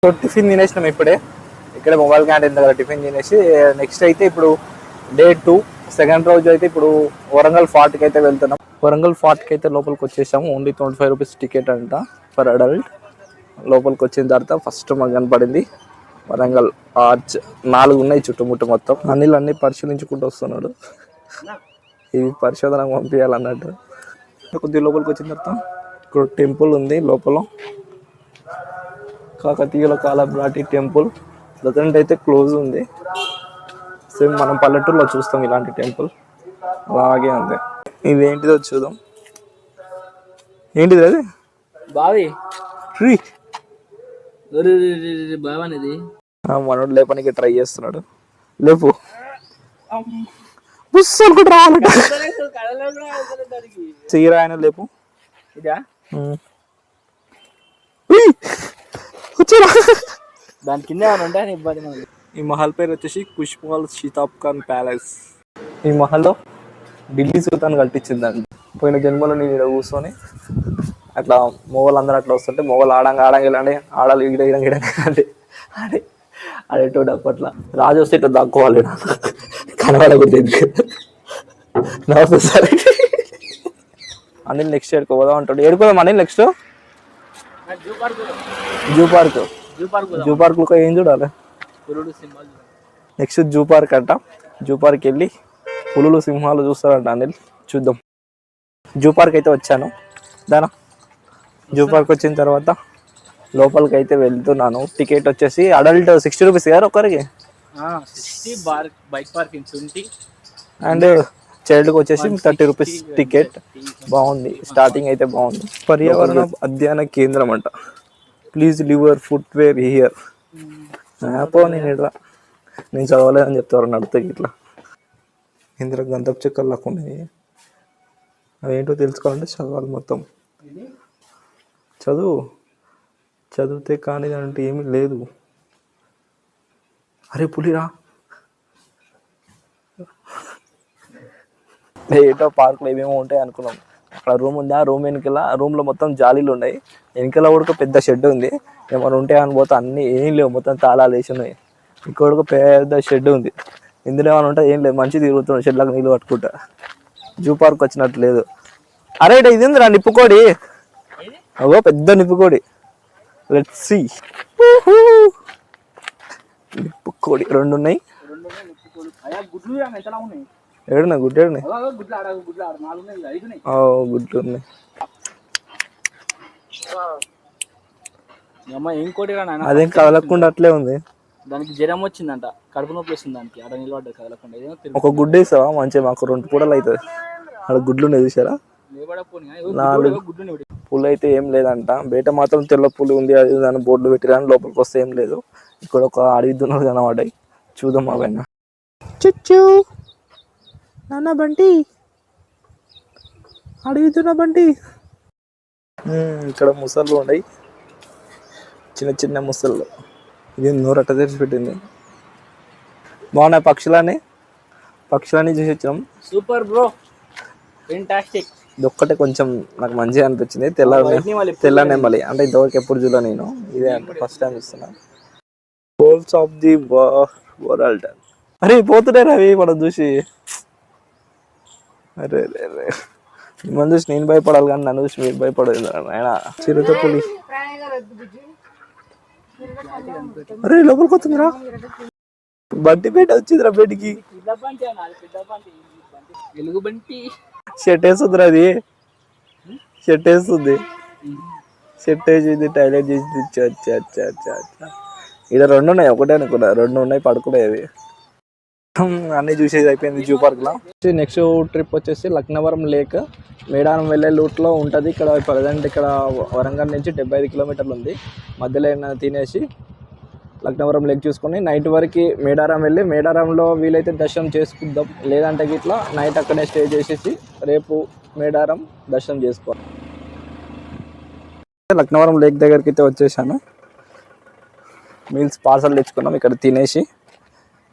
So tiffin తినేసినాం ఇప్పుడే, ఇక్కడ mobile canteen దగ్గర టిఫిన్ తినేసి నెక్స్ట్ అయితే ఇప్పుడు డే 2 సెకండ్ రోజు అయితే ఇప్పుడు వరంగల్ ఫార్ట్కి అయితే వెళ్తున్నాం. వరంగల్ ఫార్ట్కి అయితే లోపలికి వచ్చేసాము. ఓన్లీ 25 రూపీస్ టికెట్ అంట ఫర్ అడల్ట్. లోపలికి వచ్చిన తర్వాత ఫస్ట్ మాకు కనపడింది వరంగల్ ఆర్చ్. 4 ఉన్నాయి చుట్టుముట్టు మొత్తం. అన్ని పరిశీలించుకుంటూ వస్తున్నాడు. ఇవి పరిశోధనకు పంపించాలన్నట్టు. కొద్దిగా లోపలికి వచ్చిన తర్వాత ఇక్కడ టెంపుల్ ఉంది. లోపల కాకతీయుల కాలబ్రాటి టెంపుల్ ప్రజెంట్ అయితే క్లోజ్ ఉంది. సేమ్ మనం పల్లెటూరులో చూస్తాం ఇలాంటి టెంపుల్, అలాగే ఉంది. ఇదేంటిదో చూద్దాం. ఏంటిది అది? బావి మనోడు లేపనికి ట్రై చేస్తున్నాడు. లేపు బుస్సలు రావాలట. చీరాయన లేపు. దాని కింద ఇబ్బంది. ఈ మహల్ పేరు వచ్చేసి కుష్మహల్ షితాబ్ ఖాన్ ప్యాలెస్. ఈ మహల్లో ఢిల్లీ సుల్తాన్ కట్టించిందండి. పోయిన జన్మలో నేను ఇక్కడ కూర్చొని అట్లా మొగలు అందరూ అట్లా వస్తుంటే మొగలు ఆడంగా ఇలాంటి ఆడాలి ఇడండి ఆడేటోడు. అప్పట్లో రాజు వస్తే ఇట్లా దక్కువాలి కనబడకూడదు. నమస్తే సార్. అనిల్ నెక్స్ట్ ఏడుకో పోదాం అంటాడు. ఏడుకోదాం అనిల్ నెక్స్ట్ జూ పార్క్ ఏం చూడాలి? నెక్స్ట్ జూ పార్క్ అంట. జూ పార్క్ వెళ్ళి పులులు సింహాలు చూస్తారంట అనిల్. చూద్దాం. జూ పార్క్ అయితే వచ్చాను. దానా జూ పార్క్ వచ్చిన తర్వాత లోపలికి అయితే వెళ్తున్నాను. టికెట్ వచ్చేసి అడల్ట్ 60 రూపీస్ గారు ఒకరికి, అండ్ చైల్డ్కి వచ్చేసి 30 రూపీస్ టికెట్. బాగుంది, స్టార్టింగ్ అయితే బాగుంది. పర్యావరణ అధ్యయన కేంద్రం అంట. Please leave your footwear here. నేను చదవలేదని చెప్తారు నడుతాయి ఇట్లా. ఇందులో గంధపు చెక్కలు లేకుండా అవేంటో తెలుసుకోవాలంటే చదవాలి మొత్తం. చదివితే కానీ అంటే ఏమీ లేదు. అరే పులిరా. ఏటో పార్కులో ఏమేమో ఉంటాయి అనుకున్నాం. అక్కడ రూమ్ ఉంది. ఆ రూమ్ వెనకాల రూమ్లో మొత్తం జాలీలు ఉన్నాయి. వెనకాల కూడా పెద్ద షెడ్ ఉంది. ఏమైనా ఉంటాయి అని పోతే అన్నీ ఏం లేవు, మొత్తం తాళాలు వేసి ఉన్నాయి. ఇక్కడ ఒక పెద్ద షెడ్ ఉంది. ఇందులో ఏమైనా ఉంటే ఏం లేదు, మంచి తిరుగుతున్నాడు షెడ్లకు నీళ్ళు పట్టుకుంటా. జూ పార్క్ వచ్చినట్టు లేదు. అరే ఇది ఉందిరా నిప్పుకోడి. అవో పెద్ద నిప్పుకోడి. Let's see. నిప్పుకోడి 2 ఉన్నాయి. ఏడున్నాయి గుడ్లు? గుడ్లు ఉన్నాయి. అదేం కదలకుండా అట్లే ఉంది. దానికి జ్వరం వచ్చిందంట, కడుపు నొప్పి వస్తుంది దానికి. అక్కడ నిలబడ్డ కదలకుండా. ఒక గుడ్డు వేసావా మంచిగా? మాకు 2 పూటలు అవుతుంది. అక్కడ గుడ్లు ఉన్నాయి చూసారా? 4 పూలు అయితే ఏం లేదంట. బయట మాత్రం తెల్ల పూలు ఉంది, అది దాని బోర్డులు పెట్టి కానీ లోపలికి వస్తే ఏం లేదు. ఇక్కడ ఒక అడవి దున్నలు కనబడ్డాయి. చూద్దాం అవన్నీ. చుచ్చు నాన్న బంటి, అడవి దున్న బంటి. ఇక్కడ ముసళ్ళు ఉన్నాయి, చిన్న చిన్న ముసళ్ళు. ఇది నోరట్ట తెరిచి పెట్టింది. బాగున్నాయి పక్షులని చూసి వచ్చినాం. Super bro, fantastic. ఇదొక్కటే కొంచెం నాకు మంచిగా అనిపించింది. తెల్ల నెమలి అంటే ఇంతవరకు ఎప్పుడు చూడలే నేను. ఇదే అంటే ఫస్ట్ టైం ఇస్తున్నా. Goals of the world. అరే పోతున్నాయి అవి మనం చూసి. అరే మిమ్మల్ని చూసి నేను భయపడాలి కానీ నన్ను చూసి మీరు భయపడదు ఆయన. చిరుత పులి. అరే లోపలికి వస్తుందిరా. బంటి పేట వచ్చిందిరా బయటికి. షర్ట్ వేస్తుందిరా. అది షర్ట్ వేస్తుంది. షర్ట్ వేసింది, టాయిలెట్ చేసింది. ఇక్కడ 2 ఉన్నాయి. ఒకటే అనుకున్నా, 2 ఉన్నాయి పడుకున్నాయి అవి. అన్నీ చూసేది అయిపోయింది జూ పార్క్లో. నెక్స్ట్ ట్రిప్ వచ్చేసి లక్నవరం లేక్. మేడారం వెళ్ళే రూట్లో ఉంటుంది. ఇక్కడ ప్రజెంట్ ఇక్కడ వరంగల్ నుంచి 75 కిలోమీటర్లు ఉంది. మధ్యలో ఏమైనా తినేసి లక్నవరం లేక్ చూసుకొని నైట్ వరకు మేడారం వెళ్ళి మేడారంలో వీలైతే దర్శనం చేసుకుందాం. లేదంటే ఇట్లా నైట్ అక్కడే స్టే చేసేసి రేపు మేడారం దర్శనం చేసుకోవాలి. లక్నవరం లేక్ దగ్గరికి అయితే వచ్చేసాను. మీల్స్ పార్సల్ తెచ్చుకున్నాం. ఇక్కడ తినేసి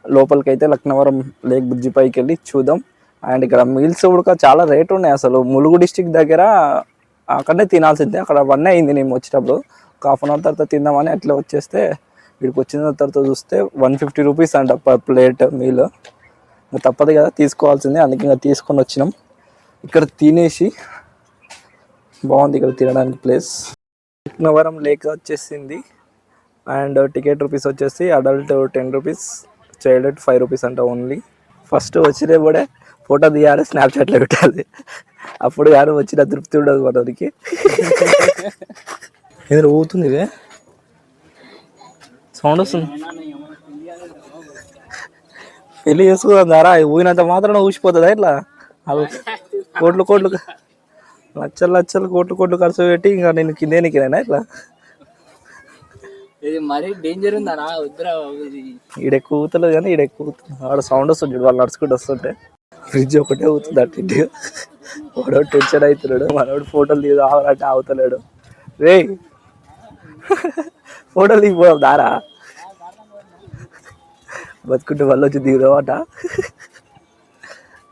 లోపలికి అయితే లక్నవరం లేక్ బ్రిడ్జి పైకి వెళ్ళి చూద్దాం. అండ్ ఇక్కడ మీల్స్ కూడా చాలా రేటు ఉన్నాయి. అసలు ములుగు డిస్టిక్ దగ్గర అక్కడనే తినాల్సిందే. అక్కడ 1 అయింది నేను వచ్చేటప్పుడు. హాఫ్ అన్ అవర్ తర్వాత తిందామని అట్లా వచ్చేస్తే వీడికి వచ్చిన తర్వాత చూస్తే 150 రూపీస్ అంట పర్ ప్లేట్ మీల్. తప్పదు కదా తీసుకోవాల్సిందే, అందుకే ఇంకా తీసుకొని వచ్చినాం. ఇక్కడ తినేసి బాగుంది ఇక్కడ తినడానికి ప్లేస్. విఘ్నవరం లేక్ వచ్చేసింది అండ్ టికెట్ రూపీస్ వచ్చేసి అడల్ట్ 10 రూపీస్, చైల్డ్ 5 రూపీస్ అంట ఓన్లీ. ఫస్ట్ వచ్చిన కూడా ఫోటో తీయాలి, స్నాప్చాట్లో పెట్టాలి, అప్పుడు కానీ వచ్చిన తృప్తి ఉండదు మనకి. ఏదో ఊగుతుంది ఇదే సౌండ్ వస్తుంది. పెళ్ళి చేసుకుందాం దారా, ఊగినంత మాత్రం ఊసిపోతుందా ఇట్లా? అవి కోట్లు కోట్లు లక్షలు లక్షలు కోట్లు కోట్లు ఖర్చు పెట్టి ఇంకా నేను కిందేనికినా ఇట్లా? ఇది మరీ డేంజర్ ఉందా వద్దురా. ఈడెక్కువ ఊతలేదు కానీ ఈడెక్కువ ఆడ సౌండ్ వస్తుంది చూడు, వాళ్ళు నడుచుకుంటూ వస్తుంటే. ఫ్రిడ్జ్ ఒకటే ఊతుంది అట్టి. వాడు టెన్షన్ అవుతున్నాడు, మనోడు ఫోటోలు తీసి ఆవాలంటే ఆవుతలేడు. రే ఫోటోలు దిగిపోదాం దారా, బతుకుంటే వాళ్ళు వచ్చి దిగుదామట.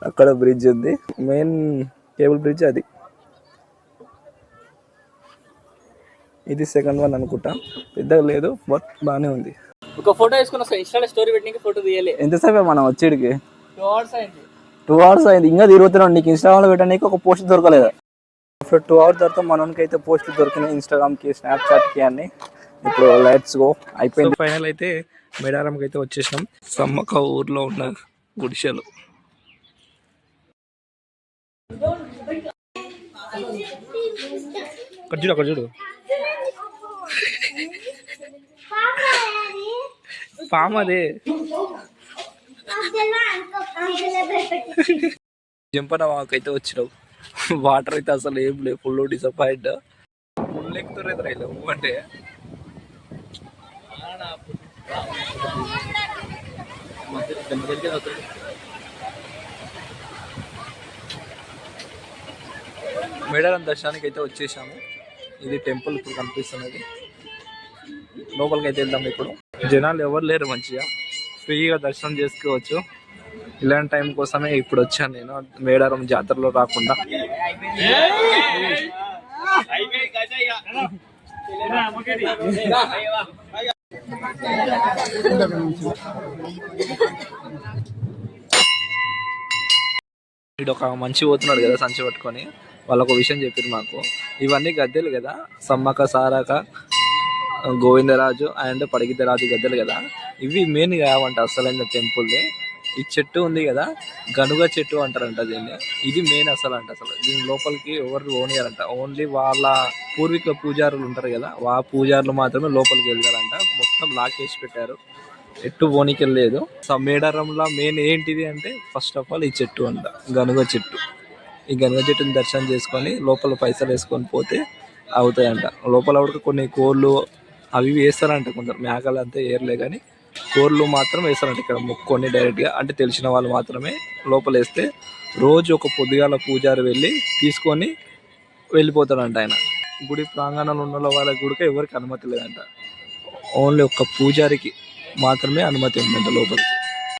అక్కడ బ్రిడ్జ్ ఉంది, మెయిన్ కేబుల్ బ్రిడ్జ్ అది. ఇది సెకండ్ వన్ అనుకుంటా, పెద్దగా లేదు బట్ బాగానే ఉంది. ఒక ఫోటో వేసుకుని వస్తా, ఇన్స్టాలో స్టోరీ పెట్టడానికి ఫోటో తీయాలి. ఎంతసేపు మనం వచ్చేటికి? 2 hours అయింది. 2 hours అయింది, ఇంకా తిరుగుతున్నాడు. నీకు ఇన్స్టాగ్రామ్లో పెట్టడానికి ఒక పోస్ట్ దొరకలేదు. ఆఫ్టర్ 2 hours తర్వాత మనకి అయితే పోస్ట్ దొరికినాయి ఇన్స్టాగ్రామ్కి, స్నాప్చాట్కి అన్ని. ఇప్పుడు లెట్స్ గో అయిపోయింది. ఫైనల్ అయితే మేడారంకి అయితే వచ్చేసినాం. సమ్మక్క ఊర్లో ఉన్న గుడిసెలు. అక్కడ చూడు పాము అదే. జంపన వాకైతే వచ్చినావు, వాటర్ అయితే అసలు ఏం లేవు, ఫుల్ డిసప్పాయింట్. ఫుల్ ఎక్కుతారు రైలు అంటే. మేడారం దర్శనానికి అయితే వచ్చేసాము. ఇది టెంపుల్ ఇప్పుడు కనిపిస్తున్నది. లోపలికి అయితే వెళ్దాం. ఇప్పుడు జనాలు ఎవరు లేరు, మంచిగా ఫ్రీగా దర్శనం చేసుకోవచ్చు. ఇలాంటి టైం కోసమే ఇప్పుడు వచ్చాను నేను, మేడారం జాతరలో రాకుండా. ఇటు ఒక మంచి పోతున్నాడు కదా సంచి పట్టుకొని, వాళ్ళొక విషయం చెప్పారు మాకు. ఇవన్నీ గద్దెలు కదా, సమ్మక్క సారక గోవిందరాజు అండ్ పడిగిద్దరాజు గద్దెలు కదా, ఇవి మెయిన్ కావంట అసలైన టెంపుల్ది. ఈ చెట్టు ఉంది కదా, గనుగ చెట్టు అంటారంట దీన్ని. ఇది మెయిన్ అసలు అంట. అసలు దీని లోపలికి ఎవరు ఓనియారంట, ఓన్లీ వాళ్ళ పూర్వీకుల పూజారులు ఉంటారు కదా, ఆ పూజారులు మాత్రమే లోపలికి వెళ్తారంట. మొత్తం లాకేసి పెట్టారు, ఎట్టు పోనీకి వెళ్ళలేదు. మేడారంలో మెయిన్ ఏంటిది అంటే ఫస్ట్ ఆఫ్ ఆల్ ఈ చెట్టు అంట, గనుగ చెట్టు. ఈ గనుగ చెట్టుని దర్శనం చేసుకొని లోపల పైసలు వేసుకొని పోతే అవుతాయంట. లోపల కూడా కొన్ని కోళ్ళు అవి వేస్తారంట, కొందరు మేకలు అంతా ఏర్లే కానీ కోళ్ళు మాత్రం వేస్తారంట ఇక్కడ మొక్కుకొని డైరెక్ట్గా. అంటే తెలిసిన వాళ్ళు మాత్రమే లోపల వేస్తే రోజు ఒక పొద్దుగాల పూజారి వెళ్ళి తీసుకొని వెళ్ళిపోతాడంట ఆయన. గుడి ప్రాంగణంలో ఉన్న వాళ్ళకి కూడా ఎవరికి అనుమతి లేదంట, ఓన్లీ ఒక్క పూజారికి మాత్రమే అనుమతి ఉందంట లోపలికి.